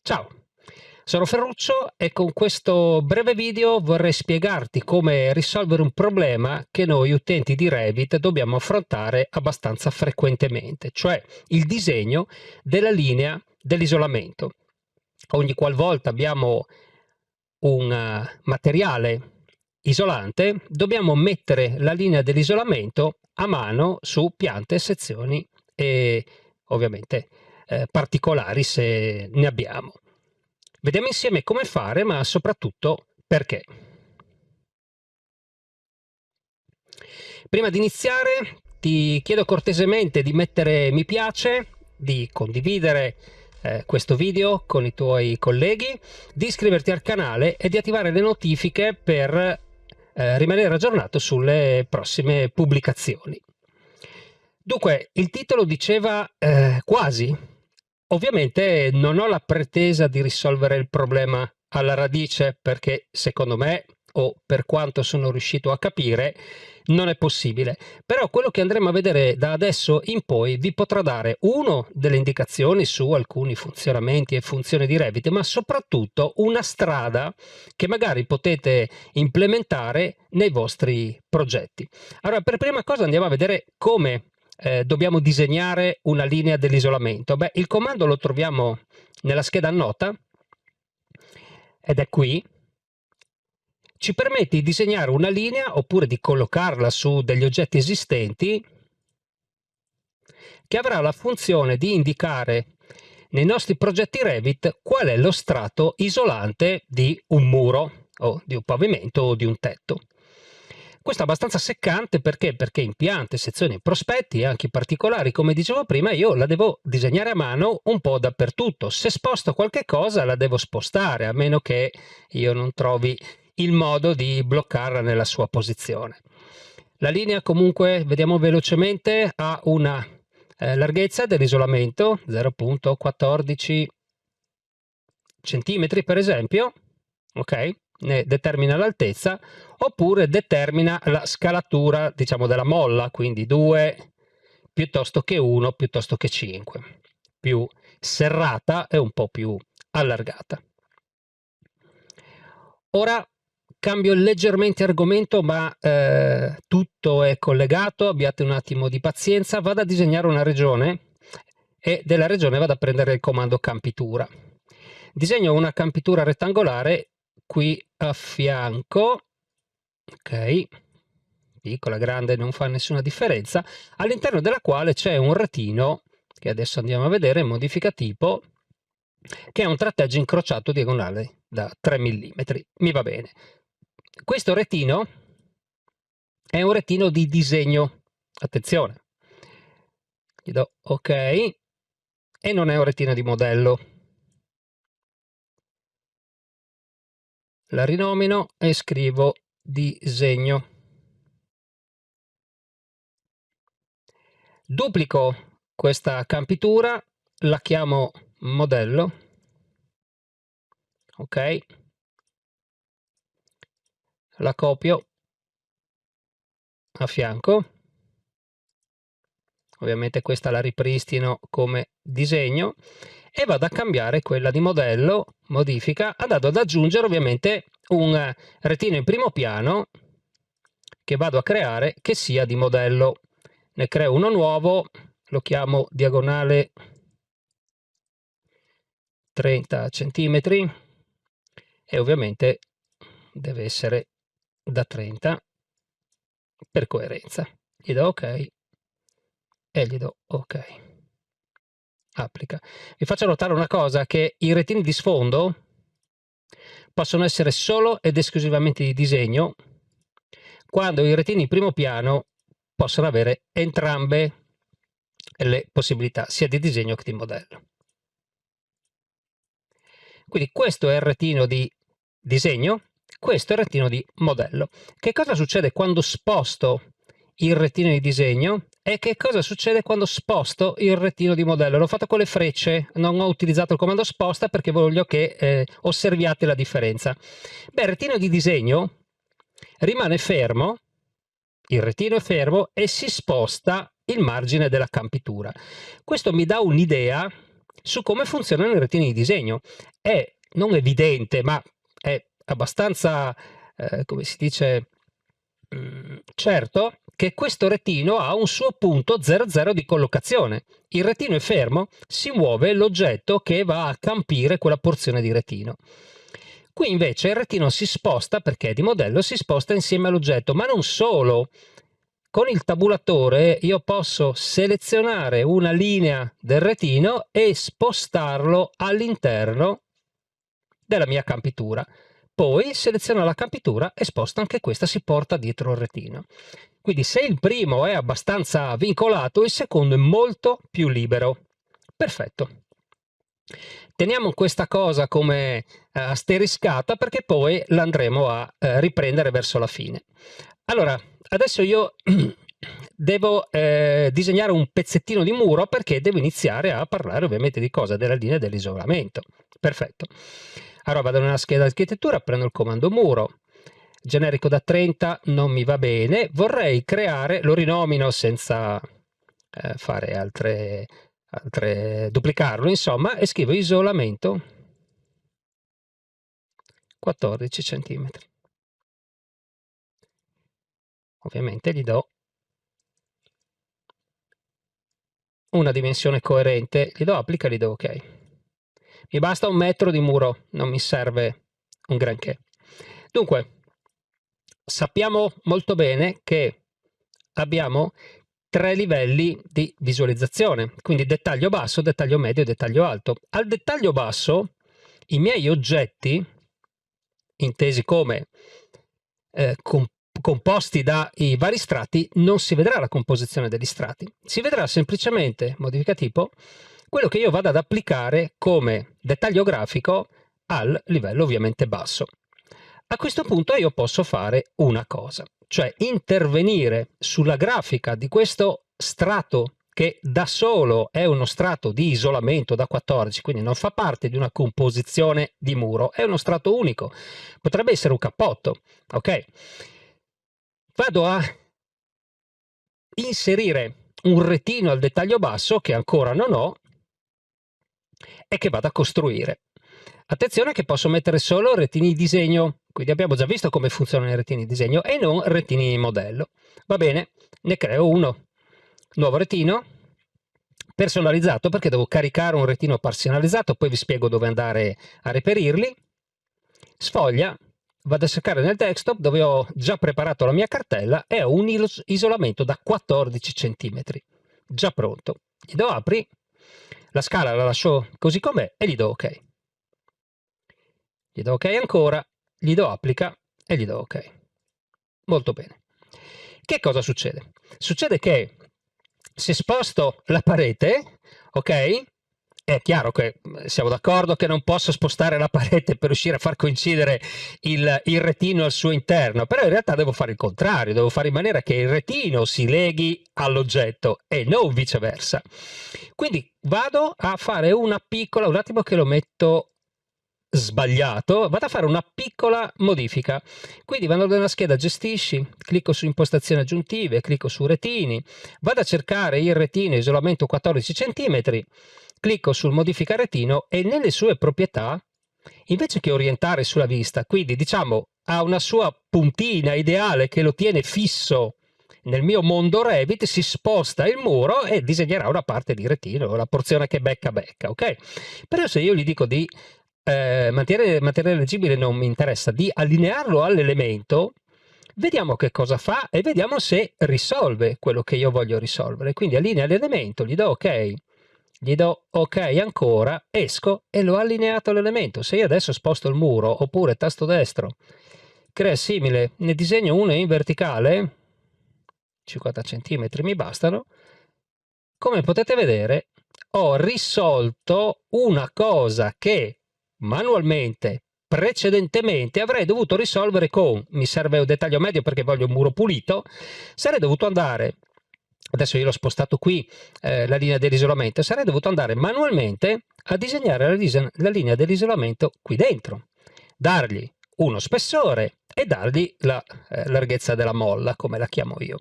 Ciao, sono Ferruccio e con questo breve video vorrei spiegarti come risolvere un problema che noi utenti di Revit dobbiamo affrontare abbastanza frequentemente, cioè il disegno della linea dell'isolamento. Ogni qualvolta abbiamo un materiale isolante, dobbiamo mettere la linea dell'isolamento a mano su piante, sezioni e ovviamente particolari se ne abbiamo. Vediamo insieme come fare, ma soprattutto perché. Prima di iniziare ti chiedo cortesemente di mettere mi piace, di condividere questo video con i tuoi colleghi, di iscriverti al canale e di attivare le notifiche per rimanere aggiornato sulle prossime pubblicazioni. Dunque, il titolo diceva quasi. Ovviamente non ho la pretesa di risolvere il problema alla radice perché secondo me, o per quanto sono riuscito a capire, non è possibile. Però quello che andremo a vedere da adesso in poi vi potrà dare delle indicazioni su alcuni funzionamenti e funzioni di Revit, ma soprattutto una strada che magari potete implementare nei vostri progetti. Allora, per prima cosa andiamo a vedere come dobbiamo disegnare una linea dell'isolamento. Beh, il comando lo troviamo nella scheda nota ed è qui. Ci permette di disegnare una linea oppure di collocarla su degli oggetti esistenti che avrà la funzione di indicare nei nostri progetti Revit qual è lo strato isolante di un muro o di un pavimento o di un tetto. Questo è abbastanza seccante perché in piante, sezioni e prospetti, e anche particolari, come dicevo prima, io la devo disegnare a mano un po' dappertutto. Se sposto qualche cosa la devo spostare, a meno che io non trovi il modo di bloccarla nella sua posizione. La linea comunque, vediamo velocemente, ha una larghezza dell'isolamento 0,14 centimetri per esempio, ok? Ne determina l'altezza, oppure determina la scalatura, diciamo, della molla, quindi 2 piuttosto che 1 piuttosto che 5, più serrata e un po' più allargata. Ora cambio leggermente argomento, ma tutto è collegato, abbiate un attimo di pazienza. Vado a disegnare una regione e della regione vado a prendere il comando campitura. Disegno una campitura rettangolare qui a fianco, ok, piccola, grande, non fa nessuna differenza, all'interno della quale c'è un retino, che adesso andiamo a vedere, modifica tipo, che è un tratteggio incrociato diagonale da 3 mm. Mi va bene. Questo retino è un retino di disegno, attenzione, gli do ok, e non è un retino di modello. La rinomino e scrivo disegno. Duplico questa campitura, la chiamo modello, ok, la copio a fianco, ovviamente questa la ripristino come disegno e vado a cambiare quella di modello, modifica, andando ad aggiungere ovviamente un retino in primo piano che vado a creare che sia di modello. Ne creo uno nuovo, lo chiamo diagonale 30 centimetri e ovviamente deve essere da 30 per coerenza. Gli do ok e gli do ok. Applica. Vi faccio notare una cosa, che i retini di sfondo possono essere solo ed esclusivamente di disegno, quando i retini in primo piano possono avere entrambe le possibilità, sia di disegno che di modello. Quindi questo è il retino di disegno, questo è il retino di modello. Che cosa succede quando sposto il retino di disegno e che cosa succede quando sposto il retino di modello? L'ho fatto con le frecce, non ho utilizzato il comando sposta perché voglio che osserviate la differenza. Beh, il retino di disegno rimane fermo, il retino è fermo e si sposta il margine della campitura. Questo mi dà un'idea su come funzionano i retini di disegno. È non evidente, ma è abbastanza, come si dice, certo che questo retino ha un suo punto 00 di collocazione. Il retino è fermo, si muove l'oggetto che va a campire quella porzione di retino. Qui invece il retino si sposta, perché è di modello, si sposta insieme all'oggetto, ma non solo. Con il tabulatore io posso selezionare una linea del retino e spostarlo all'interno della mia campitura. Poi seleziono la campitura e sposto anche questa, si porta dietro il retino. Quindi se il primo è abbastanza vincolato, il secondo è molto più libero. Perfetto. Teniamo questa cosa come asteriscata, perché poi l'andremo a riprendere verso la fine. Allora, adesso io devo disegnare un pezzettino di muro, perché devo iniziare a parlare ovviamente di cosa? Della linea dell'isolamento. Perfetto. Allora vado nella scheda architettura, prendo il comando muro, generico da 30 non mi va bene, vorrei creare, lo rinomino senza fare altre duplicarlo, insomma, e scrivo isolamento 14 cm. Ovviamente gli do una dimensione coerente, gli do applica, gli do ok. Mi basta 1 metro di muro, non mi serve un granché. Dunque, sappiamo molto bene che abbiamo 3 livelli di visualizzazione, quindi dettaglio basso, dettaglio medio e dettaglio alto. Al dettaglio basso i miei oggetti, intesi come composti dai vari strati, non si vedrà la composizione degli strati, si vedrà semplicemente, modifica tipo, quello che io vado ad applicare come dettaglio grafico al livello ovviamente basso. A questo punto io posso fare una cosa, cioè intervenire sulla grafica di questo strato, che da solo è uno strato di isolamento da 14, quindi non fa parte di una composizione di muro, è uno strato unico, potrebbe essere un cappotto, ok? Vado a inserire un retino al dettaglio basso, che ancora non ho, e che vado a costruire. Attenzione che posso mettere solo retini di disegno, quindi abbiamo già visto come funzionano i retini di disegno, e non retini di modello. Va bene, ne creo uno. Nuovo retino, personalizzato, perché devo caricare un retino personalizzato, poi vi spiego dove andare a reperirli. Sfoglia, vado a cercare nel desktop dove ho già preparato la mia cartella e ho un isolamento da 14 cm. Già pronto. Gli do apri, la scala la lascio così com'è e gli do ok. Gli do ok ancora, gli do applica e gli do ok. Molto bene. Che cosa succede? Succede che se sposto la parete, ok? È chiaro che siamo d'accordo che non posso spostare la parete per riuscire a far coincidere il retino al suo interno, però in realtà devo fare il contrario, devo fare in maniera che il retino si leghi all'oggetto e non viceversa. Quindi vado a fare una piccola, un attimo che lo metto sbagliato, vado a fare una piccola modifica. Quindi vado nella scheda gestisci, clicco su impostazioni aggiuntive, clicco su retini, vado a cercare il retino isolamento 14 cm, clicco sul modifica retino e nelle sue proprietà, invece che orientare sulla vista, quindi diciamo ha una sua puntina ideale che lo tiene fisso nel mio mondo Revit, si sposta il muro e disegnerà una parte di retino, la porzione che becca, ok? Però se io gli dico di mantenere leggibile non mi interessa, di allinearlo all'elemento, vediamo che cosa fa e vediamo se risolve quello che io voglio risolvere. Quindi allinea l'elemento, gli do ok, gli do ok ancora, esco e l'ho allineato all'elemento. Se io adesso sposto il muro oppure tasto destro, crea simile, ne disegno uno in verticale, 50 cm mi bastano, come potete vedere ho risolto una cosa che manualmente precedentemente avrei dovuto risolvere con, mi serve un dettaglio medio perché voglio un muro pulito, sarei dovuto andare, adesso io l'ho spostato qui la linea dell'isolamento, sarei dovuto andare manualmente a disegnare la linea dell'isolamento qui dentro, dargli uno spessore e dargli la larghezza della molla, come la chiamo io.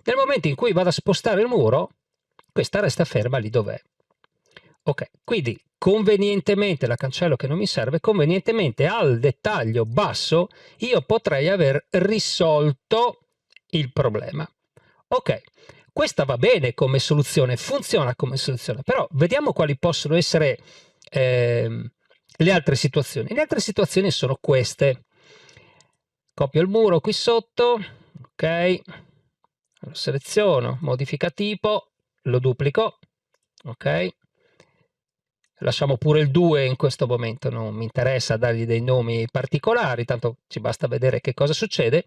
Nel momento in cui vado a spostare il muro, questa resta ferma lì dov'è. Ok, quindi convenientemente, la cancello che non mi serve, convenientemente al dettaglio basso io potrei aver risolto il problema. Ok, questa va bene come soluzione, funziona come soluzione, però vediamo quali possono essere le altre situazioni. Le altre situazioni sono queste. Copio il muro qui sotto, ok, lo seleziono, modifica tipo, lo duplico, ok, lasciamo pure il 2 in questo momento, non mi interessa dargli dei nomi particolari, tanto ci basta vedere che cosa succede.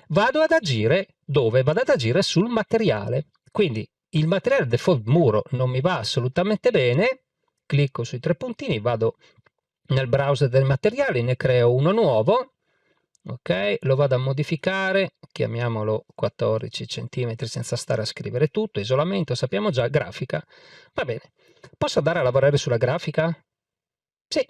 Vado ad agire dove? Vado ad agire sul materiale, quindi il materiale default muro non mi va assolutamente bene, clicco sui tre puntini, vado nel browser dei materiali, ne creo uno nuovo, ok, lo vado a modificare, chiamiamolo 14 cm senza stare a scrivere tutto, isolamento, sappiamo già, grafica, va bene. Posso andare a lavorare sulla grafica? Sì.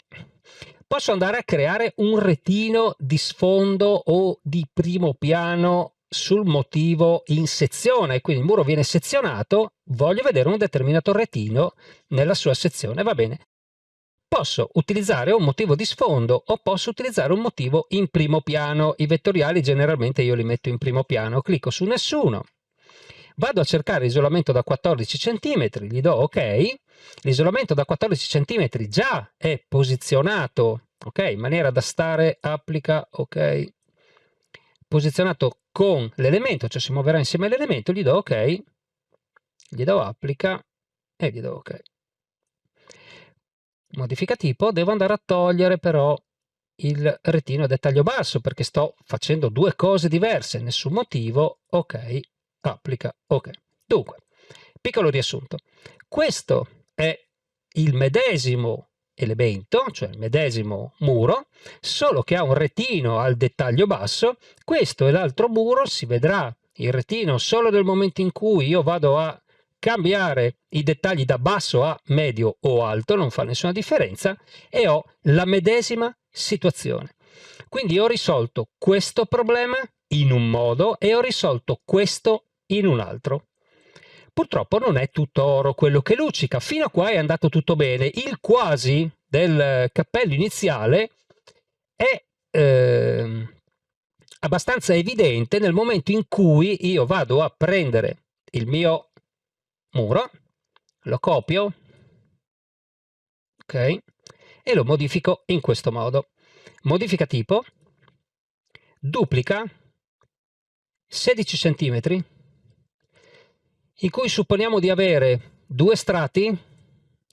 Posso andare a creare un retino di sfondo o di primo piano sul motivo in sezione, quindi il muro viene sezionato, voglio vedere un determinato retino nella sua sezione, va bene. Posso utilizzare un motivo di sfondo o posso utilizzare un motivo in primo piano. I vettoriali generalmente io li metto in primo piano, clicco su nessuno, vado a cercare isolamento da 14 cm, gli do ok, l'isolamento da 14 cm già è posizionato, ok, in maniera da stare, applica, ok, posizionato con l'elemento, cioè si muoverà insieme all'elemento, gli do ok, gli do applica e gli do ok. Modifica tipo, devo andare a togliere però il retino a dettaglio basso perché sto facendo due cose diverse, nessun motivo, ok, applica, ok. Dunque, piccolo riassunto, questo è il medesimo elemento, cioè il medesimo muro, solo che ha un retino al dettaglio basso, questo e l'altro muro si vedrà il retino solo nel momento in cui io vado a cambiare i dettagli da basso a medio o alto, non fa nessuna differenza, e ho la medesima situazione. Quindi ho risolto questo problema in un modo e ho risolto questo in un altro. Purtroppo non è tutto oro quello che luccica, fino a qua è andato tutto bene. Il quasi del cappello iniziale è abbastanza evidente nel momento in cui io vado a prendere il mio muro, lo copio, ok, e lo modifico in questo modo. Modifica tipo, duplica 16 cm, in cui supponiamo di avere due strati,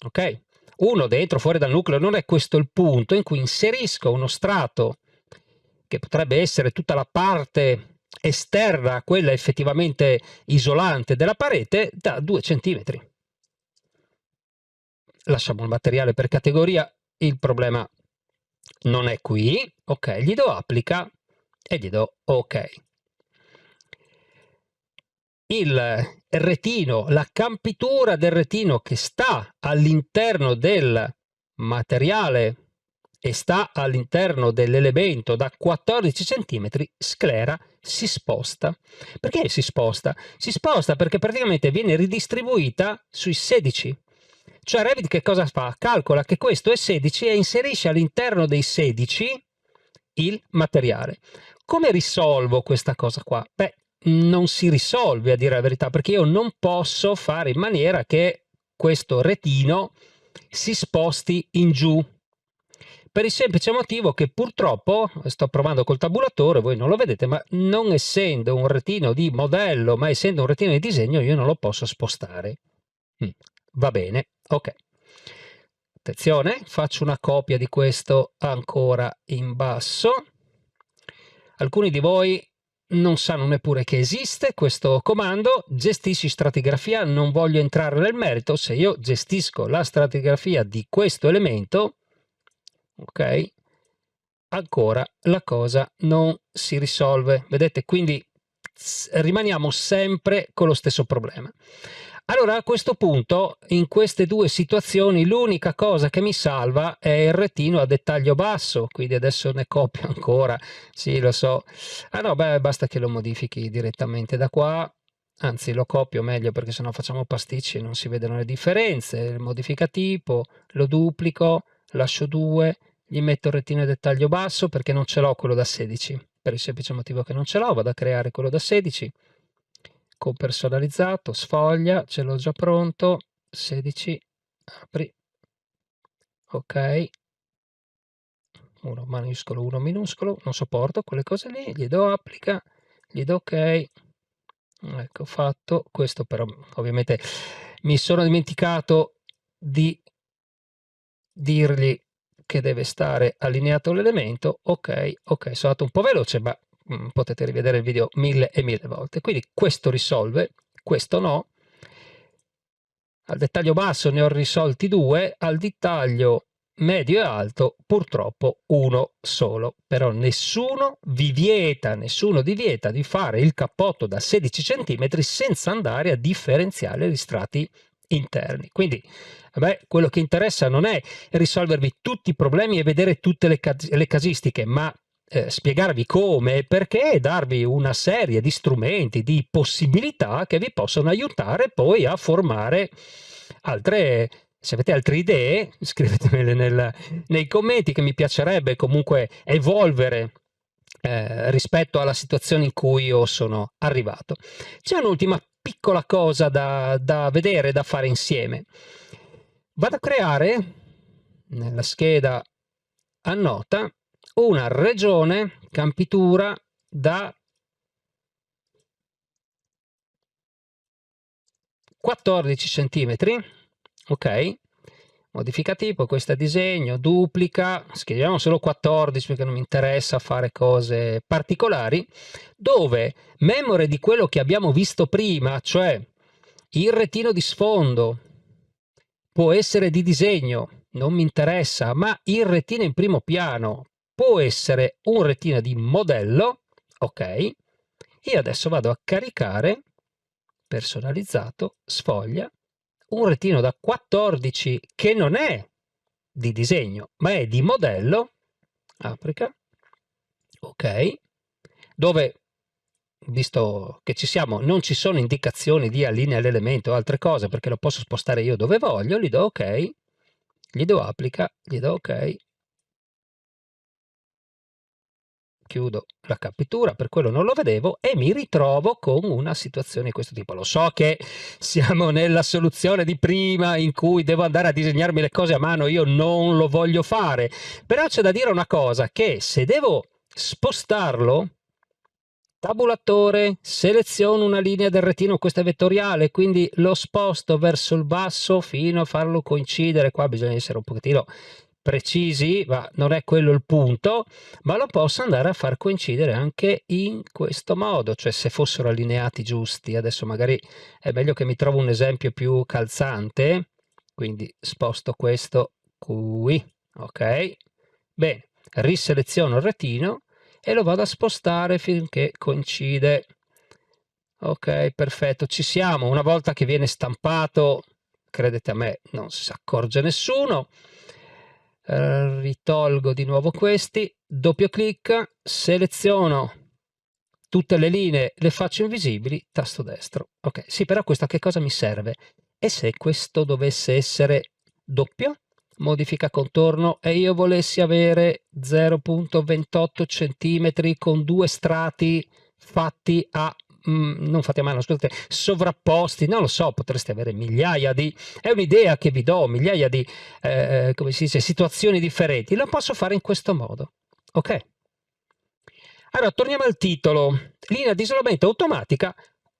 ok, uno dentro, fuori dal nucleo, non è questo il punto, in cui inserisco uno strato che potrebbe essere tutta la parte esterna, quella effettivamente isolante della parete, da 2 cm. Lasciamo il materiale per categoria, il problema non è qui, ok, gli do applica e gli do ok. Il retino, la campitura del retino che sta all'interno del materiale e sta all'interno dell'elemento da 14 cm sclera, si sposta. Perché si sposta? Si sposta perché praticamente viene ridistribuita sui 16. Cioè Revit che cosa fa? Calcola che questo è 16 e inserisce all'interno dei 16 il materiale. Come risolvo questa cosa qua? Beh, non si risolve a dire la verità, perché io non posso fare in maniera che questo retino si sposti in giù, per il semplice motivo che purtroppo, sto provando col tabulatore, voi non lo vedete, ma non essendo un retino di modello, ma essendo un retino di disegno, io non lo posso spostare. Va bene, ok. Attenzione, faccio una copia di questo ancora in basso. Alcuni di voi non sanno neppure che esiste questo comando, gestisci stratigrafia, non voglio entrare nel merito. Se io gestisco la stratigrafia di questo elemento, ok, ancora la cosa non si risolve. Vedete, quindi rimaniamo sempre con lo stesso problema. Allora a questo punto, in queste due situazioni, l'unica cosa che mi salva è il retino a dettaglio basso, quindi adesso ne copio ancora, sì lo so. Ah no, beh, basta che lo modifichi direttamente da qua, anzi lo copio meglio perché sennò facciamo pasticci e non si vedono le differenze. Modifica tipo, lo duplico, lascio 2, gli metto il retino a dettaglio basso perché non ce l'ho quello da 16, per il semplice motivo che non ce l'ho, vado a creare quello da 16 con personalizzato, sfoglia, ce l'ho già pronto, 16, apri, ok, 1 maiuscolo, 1 minuscolo, non sopporto quelle cose lì, gli do applica, gli do ok, ecco fatto. Questo però ovviamente mi sono dimenticato di dirgli che deve stare allineato l'elemento. Ok, ok, sono andato un po' veloce, ma potete rivedere il video 1000 e 1000 volte. Quindi questo risolve, questo no. Al dettaglio basso ne ho risolti 2, al dettaglio medio e alto purtroppo uno solo. Però nessuno vi vieta, nessuno vi vieta di fare il cappotto da 16 cm senza andare a differenziare gli strati interni. Quindi a me quello che interessa non è risolvervi tutti i problemi e vedere tutte le casistiche, ma spiegarvi come e perché e darvi una serie di strumenti, di possibilità che vi possono aiutare poi a formare altre. Se avete altre idee scrivetemele nei commenti, che mi piacerebbe comunque evolvere rispetto alla situazione in cui io sono arrivato. C'è un'ultima piccola cosa da vedere, da fare insieme. Vado a creare nella scheda a nota una regione campitura da 14 centimetri, ok, modifica tipo, questo è disegno, duplica, scriviamo solo 14 perché non mi interessa fare cose particolari, dove memore di quello che abbiamo visto prima, cioè il retino di sfondo può essere di disegno, non mi interessa, ma il retino in primo piano può essere un retino di modello, ok, io adesso vado a caricare personalizzato, sfoglia, un retino da 14 che non è di disegno ma è di modello, applica, ok, dove, visto che ci siamo, non ci sono indicazioni di allinea l'elemento o altre cose perché lo posso spostare io dove voglio, gli do ok, gli do applica, gli do ok, chiudo la cappitura, per quello non lo vedevo, e mi ritrovo con una situazione di questo tipo. Lo so che siamo nella soluzione di prima in cui devo andare a disegnarmi le cose a mano, io non lo voglio fare, però c'è da dire una cosa, che se devo spostarlo, tabulatore, seleziono una linea del retino, questa è vettoriale, quindi lo sposto verso il basso fino a farlo coincidere. Qua bisogna essere un pochettino precisi, ma non è quello il punto, ma lo posso andare a far coincidere anche in questo modo, cioè se fossero allineati giusti. Adesso magari è meglio che mi trovo un esempio più calzante, quindi sposto questo qui, ok, bene, riseleziono il retino e lo vado a spostare finché coincide. Ok, perfetto, ci siamo. Una volta che viene stampato, credete a me, non si accorge nessuno. Ritolgo di nuovo questi, doppio clic, seleziono tutte le linee, le faccio invisibili, tasto destro. Ok, sì, però questo a che cosa mi serve? E se questo dovesse essere doppio? Modifica contorno e io volessi avere 0,28 cm con due strati fatti a non fatti a mano, scusate, sovrapposti, non lo so, potreste avere migliaia di, è un'idea che vi do, migliaia di come si dice, situazioni differenti, lo posso fare in questo modo, ok? Allora, torniamo al titolo, linea di isolamento automatica,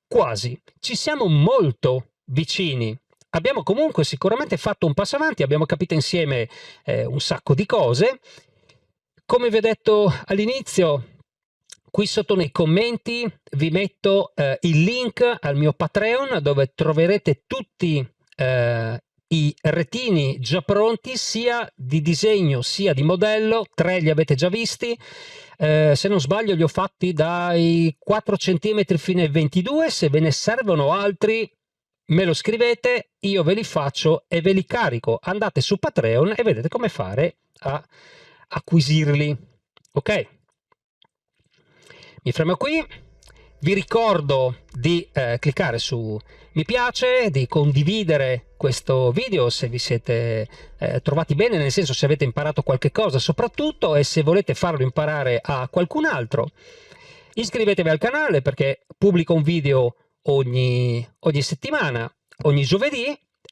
quasi, ci siamo molto vicini. Abbiamo comunque sicuramente fatto un passo avanti, abbiamo capito insieme un sacco di cose. Come vi ho detto all'inizio, qui sotto nei commenti vi metto il link al mio Patreon dove troverete tutti i retini già pronti, sia di disegno sia di modello, 3 li avete già visti. Se non sbaglio li ho fatti dai 4 cm fino ai 22, se ve ne servono altri me lo scrivete, io ve li faccio e ve li carico. Andate su Patreon e vedete come fare a acquisirli. Ok? Mi fermo qui, Vi ricordo di cliccare su mi piace, di condividere questo video se vi siete trovati bene, nel senso se avete imparato qualche cosa soprattutto, e se volete farlo imparare a qualcun altro. Iscrivetevi al canale perché pubblico un video ogni settimana, ogni giovedì,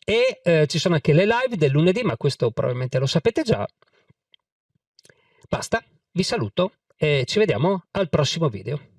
e ci sono anche le live del lunedì, ma questo probabilmente lo sapete già. Basta, vi saluto e ci vediamo al prossimo video.